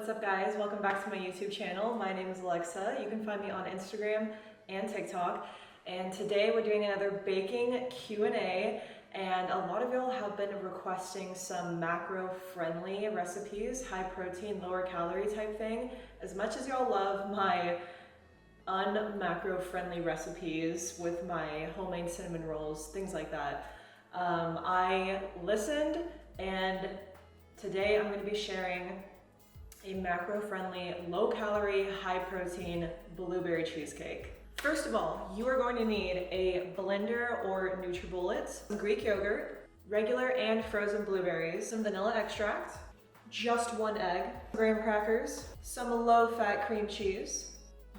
What's up guys? Welcome back to my YouTube channel. My name is Alexa. You can find me on Instagram and TikTok. And today we're doing another baking Q&A, and a lot of y'all have been requesting some macro-friendly recipes, high protein, lower calorie type thing. As much as y'all love my un-macro-friendly recipes with my homemade cinnamon rolls, things like that, I listened, and today I'm going to be sharing a macro-friendly, low-calorie, high-protein blueberry cheesecake. First of all, you are going to need a blender or NutriBullet, some Greek yogurt, regular and frozen blueberries, some vanilla extract, just 1 egg, graham crackers, some low-fat cream cheese,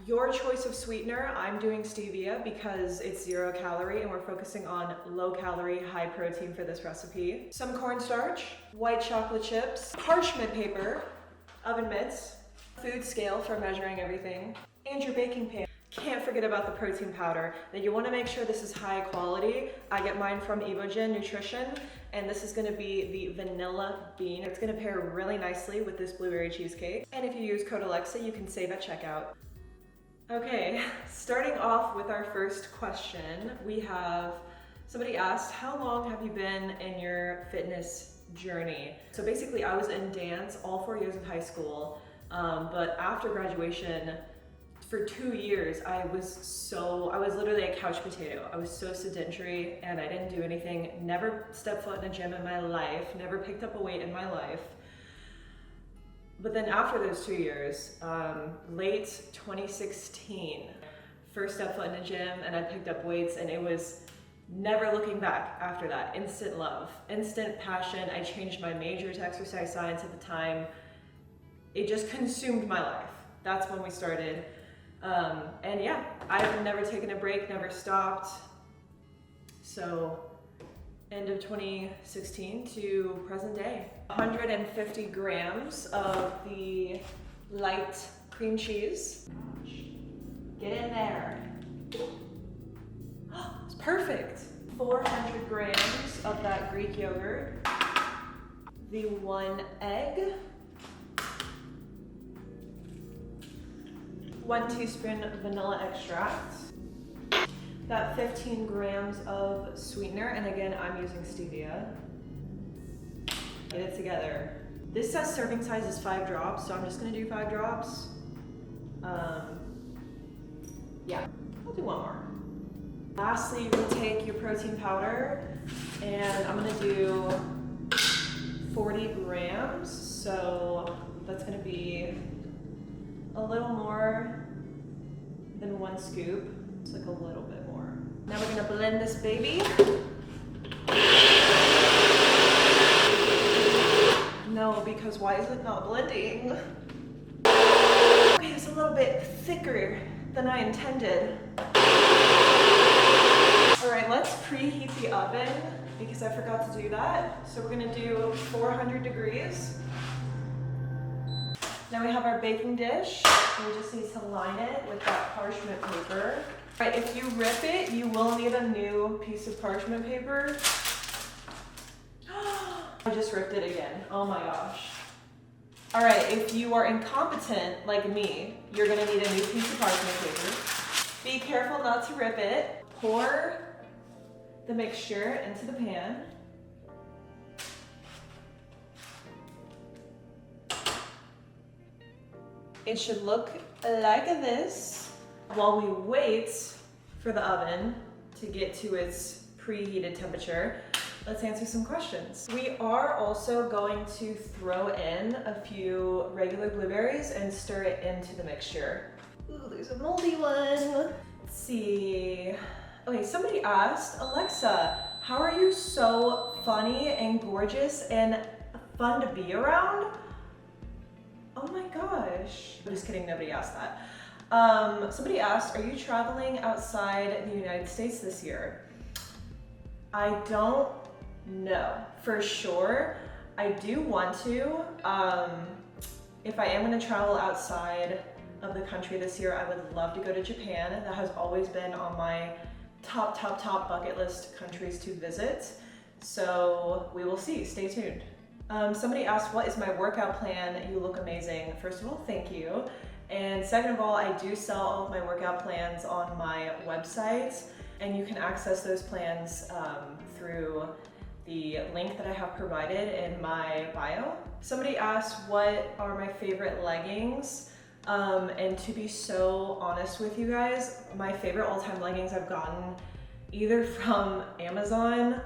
your choice of sweetener. I'm doing stevia because it's 0 calorie and we're focusing on low calorie, high protein for this recipe. Some cornstarch, white chocolate chips, parchment paper, oven mitts, food scale for measuring everything, and your baking pan. Can't forget about the protein powder. Now you want to make sure this is high quality. I get mine from Evogen Nutrition, and this is going to be the vanilla bean. It's going to pair really nicely with this blueberry cheesecake. And if you use code Alexa, you can save at checkout. Okay, starting off with our first question, we have somebody asked, how long have you been in your fitness journey? So basically I was in dance all 4 years of high school, but after graduation, for 2 years, I was literally a couch potato. I was so sedentary and I didn't do anything, never stepped foot in a gym in my life, never picked up a weight in my life. But then after those 2 years, late 2016, first stepped foot in a gym and I picked up weights, and it was never looking back after that. Instant love, instant passion. I changed my major to exercise science at the time. It just consumed my life. That's when we started. And yeah, I've never taken a break, never stopped. So end of 2016 to present day. 150 grams of the light cream cheese. Get in there. It's perfect. 400 grams of that Greek yogurt. The 1 egg. 1 teaspoon vanilla extract. That 15 grams of sweetener, and again, I'm using stevia. Get it together. This says serving size is 5 drops, so I'm just gonna do 5 drops. Yeah, I'll do 1 more. Lastly, you're gonna take your protein powder, and I'm gonna do 40 grams, so that's gonna be a little more than 1 scoop. It's like a little bit more. Now we're gonna blend this baby. No, because why is it not blending? Okay, it's a little bit thicker than I intended. All right, let's preheat the oven because I forgot to do that. So we're gonna do 400 degrees. Now we have our baking dish. We just need to line it with that parchment paper. All right, if you rip it, you will need a new piece of parchment paper. I just ripped it again. Oh my gosh. All right, if you are incompetent like me, you're gonna need a new piece of parchment paper. Be careful not to rip it. Pour the mixture into the pan. It should look like this while we wait for the oven to get to its preheated temperature. Let's answer some questions. We are also going to throw in a few regular blueberries and stir it into the mixture. Ooh, there's a moldy one. Let's see. Okay, somebody asked, Alexa, how are you so funny and gorgeous and fun to be around? Oh my gosh. I'm just kidding, nobody asked that. Somebody asked, are you traveling outside the United States this year? I don't know for sure. I do want to. If I am gonna travel outside of the country this year, I would love to go to Japan. That has always been on my top bucket list countries to visit. So we will see, stay tuned. Somebody asked, what is my workout plan? You look amazing. First of all, thank you. And second of all, I do sell all of my workout plans on my website, and you can access those plans through the link that I have provided in my bio. Somebody asked, what are my favorite leggings? And to be so honest with you guys, my favorite all-time leggings I've gotten either from Amazon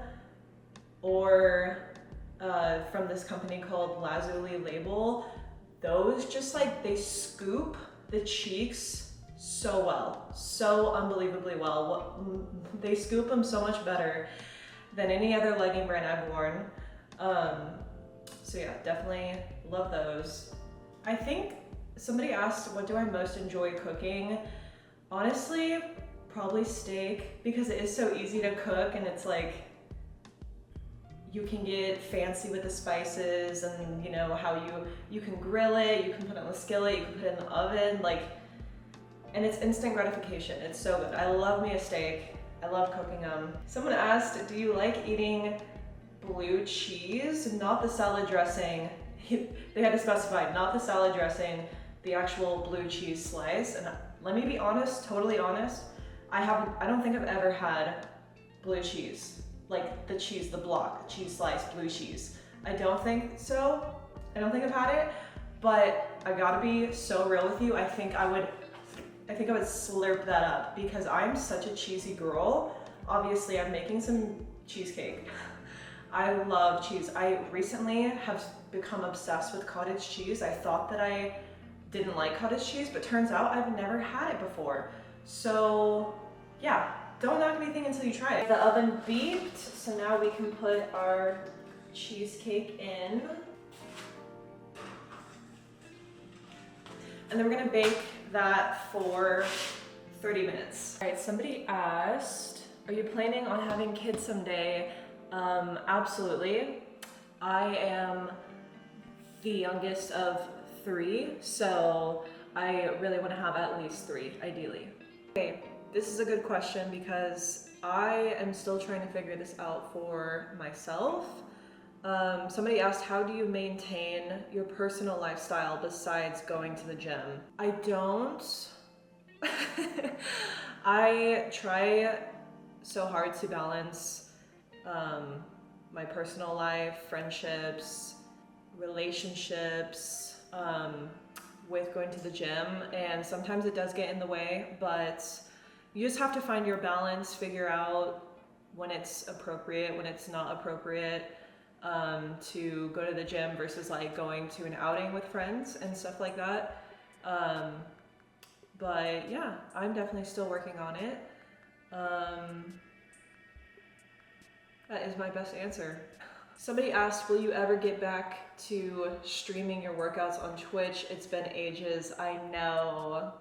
or from this company called Lazuli Label. Those just like, they scoop the cheeks so well, so unbelievably well. They scoop them so much better than any other legging brand I've worn. So yeah, definitely love those. I think somebody asked, what do I most enjoy cooking? Honestly, probably steak, because it is so easy to cook, and it's like, you can get fancy with the spices, and you know how you can grill it, you can put it on the skillet, you can put it in the oven, like, and it's instant gratification. It's so good. I love me a steak. I love cooking them. Someone asked, do you like eating blue cheese? Not the salad dressing. They had to specify, not the salad dressing, the actual blue cheese slice. And let me be honest, totally honest, I don't think I've ever had blue cheese. Like the cheese, the block, cheese slice, blue cheese. I don't think so. I don't think I've had it, but I gotta be so real with you. I think I would slurp that up because I'm such a cheesy girl. Obviously, I'm making some cheesecake. I love cheese. I recently have become obsessed with cottage cheese. I thought that I didn't like cottage cheese, but turns out I've never had it before. So yeah, don't knock anything until you try it. The oven beeped, so now we can put our cheesecake in. And then we're gonna bake that for 30 minutes. All right, somebody asked, are you planning on having kids someday? Absolutely. I am the youngest of 3, so I really want to have at least 3, ideally. Okay, this is a good question because I am still trying to figure this out for myself. Somebody asked, how do you maintain your personal lifestyle besides going to the gym? I don't. I try so hard to balance my personal life, friendships, relationships, with going to the gym, and sometimes it does get in the way, but you just have to find your balance, figure out when it's appropriate, when it's not appropriate, to go to the gym versus like going to an outing with friends and stuff like that. But yeah, I'm definitely still working on it. That is my best answer. Somebody asked, will you ever get back to streaming your workouts on Twitch? It's been ages. I know,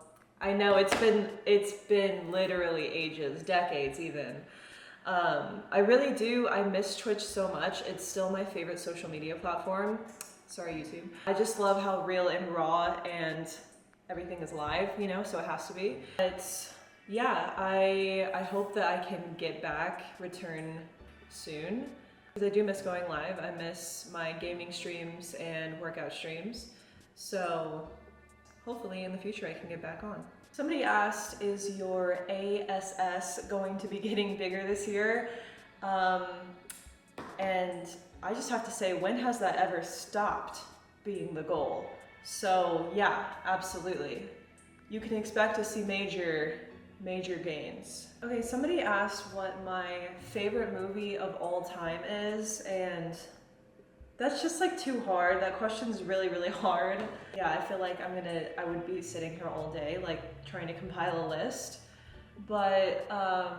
it's been literally ages, decades even. I really do. I miss Twitch so much. It's still my favorite social media platform. Sorry, YouTube. I just love how real and raw and everything is live, you know, so it has to be. But yeah, I hope that I can get back, return soon. Because I do miss going live. I miss my gaming streams and workout streams. So hopefully in the future I can get back on. Somebody asked, is your ASS going to be getting bigger this year? And I just have to say, when has that ever stopped being the goal? So yeah, absolutely. You can expect to see major gains. Okay, somebody asked what my favorite movie of all time is, and that's just like too hard. That question's really hard. Yeah, I feel like I would be sitting here all day, like trying to compile a list. But I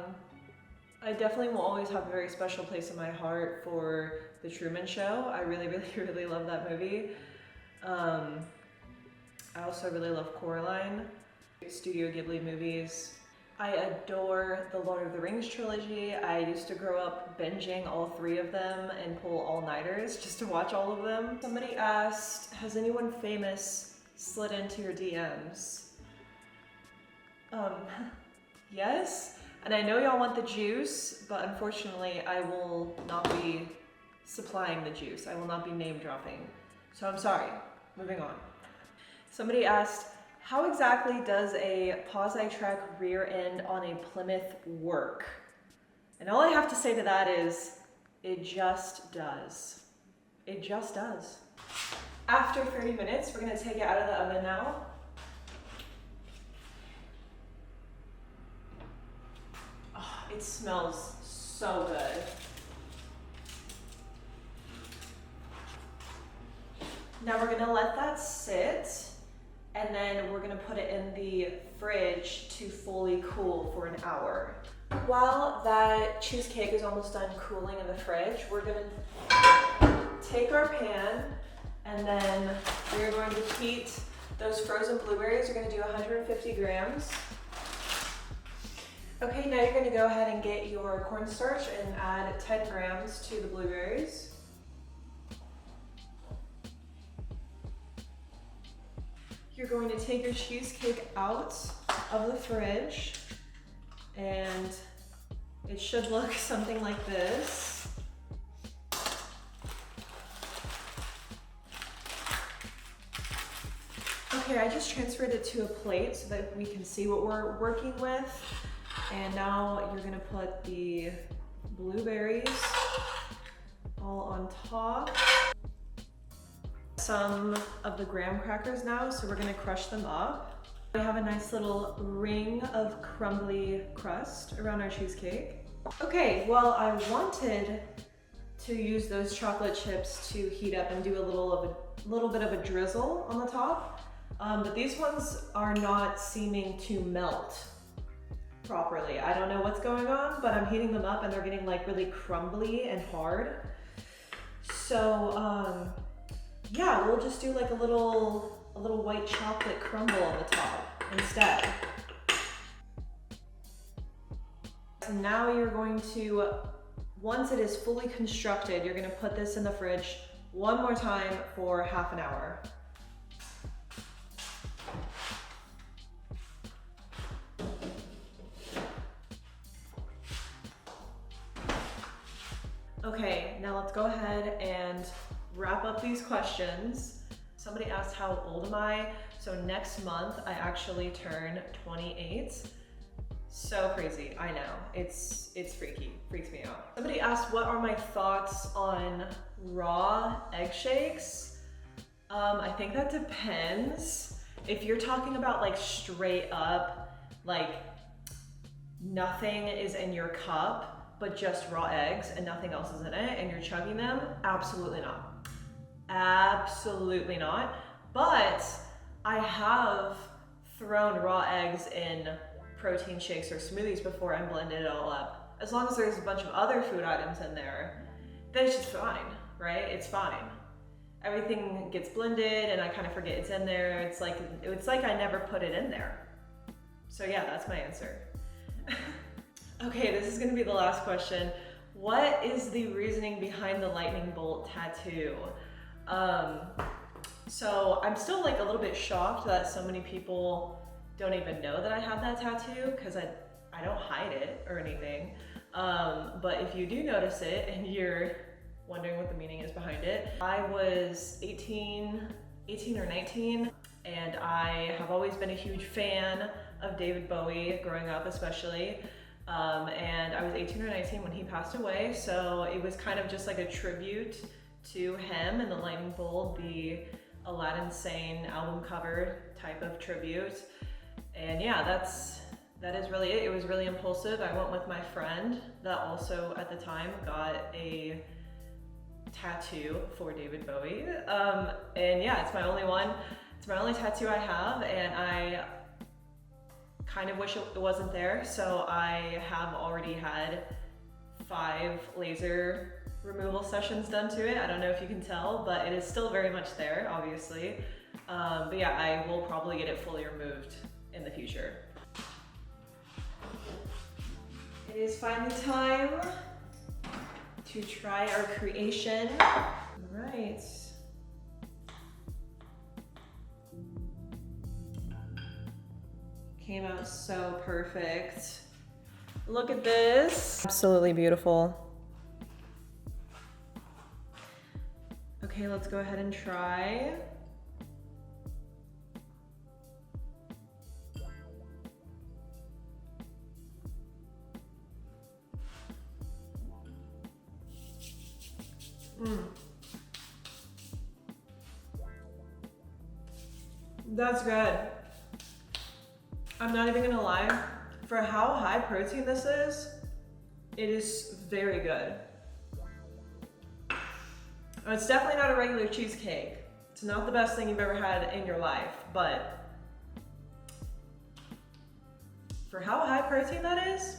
definitely will always have a very special place in my heart for The Truman Show. I really love that movie. I also really love Coraline, Studio Ghibli movies. I adore the Lord of the Rings trilogy. I used to grow up binging all 3 of them and pull all-nighters just to watch all of them. Somebody asked, has anyone famous slid into your DMs? Yes, and I know y'all want the juice, but unfortunately I will not be supplying the juice. I will not be name dropping. So I'm sorry. Moving on. Somebody asked, how exactly does a Pause-I-Trek rear end on a Plymouth work? And all I have to say to that is, it just does. It just does. After 30 minutes, we're gonna take it out of the oven now. Oh, it smells so good. Now we're gonna let that sit, and then we're gonna put it in the fridge to fully cool for an hour. While that cheesecake is almost done cooling in the fridge, we're gonna take our pan, and then we're going to heat those frozen blueberries. We're gonna do 150 grams. Okay, now you're gonna go ahead and get your cornstarch and add 10 grams to the blueberries. You're going to take your cheesecake out of the fridge, and it should look something like this. Okay, I just transferred it to a plate so that we can see what we're working with. And now you're gonna put the blueberries all on top. Some of the graham crackers now, so we're gonna crush them up. We have a nice little ring of crumbly crust around our cheesecake. Okay, well, I wanted to use those chocolate chips to heat up and do a little bit of a drizzle on the top, but these ones are not seeming to melt properly. I don't know what's going on, but I'm heating them up and they're getting like really crumbly and hard. So, yeah, we'll just do like a little white chocolate crumble on the top instead. So now you're going to, once it is fully constructed, you're gonna put this in the fridge one more time for half an hour. Okay, now let's go ahead and wrap up these questions. Somebody asked how old am I? So next month I actually turn 28. So crazy, I know. It's freaky, freaks me out. Somebody asked what are my thoughts on raw egg shakes? I think that depends. If you're talking about like straight up, like nothing is in your cup, but just raw eggs and nothing else is in it, and you're chugging them, absolutely not. Absolutely not. But I have thrown raw eggs in protein shakes or smoothies before and blended it all up. As long as there's a bunch of other food items in there, then it's just fine, right? It's fine. Everything gets blended and I kind of forget it's in there. It's like I never put it in there. So yeah, that's my answer. Okay, this is gonna be the last question. What is the reasoning behind the lightning bolt tattoo? So I'm still like a little bit shocked that so many people don't even know that I have that tattoo, because I don't hide it or anything. But if you do notice it and you're wondering what the meaning is behind it, I was 18 or 19, and I have always been a huge fan of David Bowie growing up, especially. And I was 18 or 19 when he passed away, so it was kind of just like a tribute to him, and the lightning bolt, the Aladdin Sane album cover type of tribute. And yeah, that is really it. It was really impulsive. I went with my friend that also at the time got a tattoo for David Bowie. And yeah, it's my only one. It's my only tattoo I have, and I kind of wish it wasn't there. So I have already had 5 laser removal sessions done to it. I don't know if you can tell, but it is still very much there, obviously. But yeah, I will probably get it fully removed in the future. It is finally time to try our creation. All right. Came out so perfect. Look at this. Absolutely beautiful. Okay, let's go ahead and try. That's good. I'm not even gonna lie. For how high protein this is, it is very good. It's definitely not a regular cheesecake. It's not the best thing you've ever had in your life, but for how high protein that is,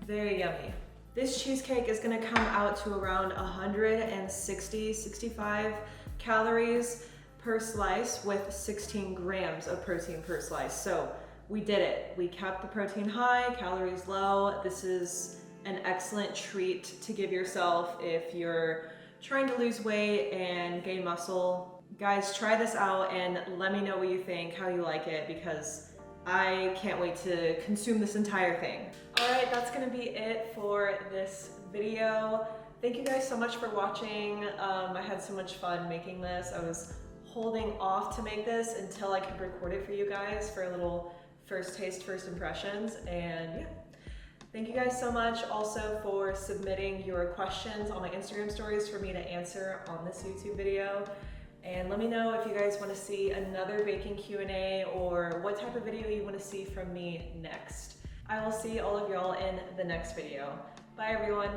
very yummy. This cheesecake is gonna come out to around 160, 65 calories per slice with 16 grams of protein per slice. So we did it. We kept the protein high, calories low. This is an excellent treat to give yourself if you're trying to lose weight and gain muscle. Guys, try this out and let me know what you think, how you like it, because I can't wait to consume this entire thing. All right, that's gonna be it for this video. Thank you guys so much for watching. I had so much fun making this. I was holding off to make this until I could record it for you guys for a little first taste, first impressions, and yeah. Thank you guys so much also for submitting your questions on my Instagram stories for me to answer on this YouTube video. And let me know if you guys want to see another baking Q&A or what type of video you want to see from me next. I will see all of y'all in the next video. Bye everyone.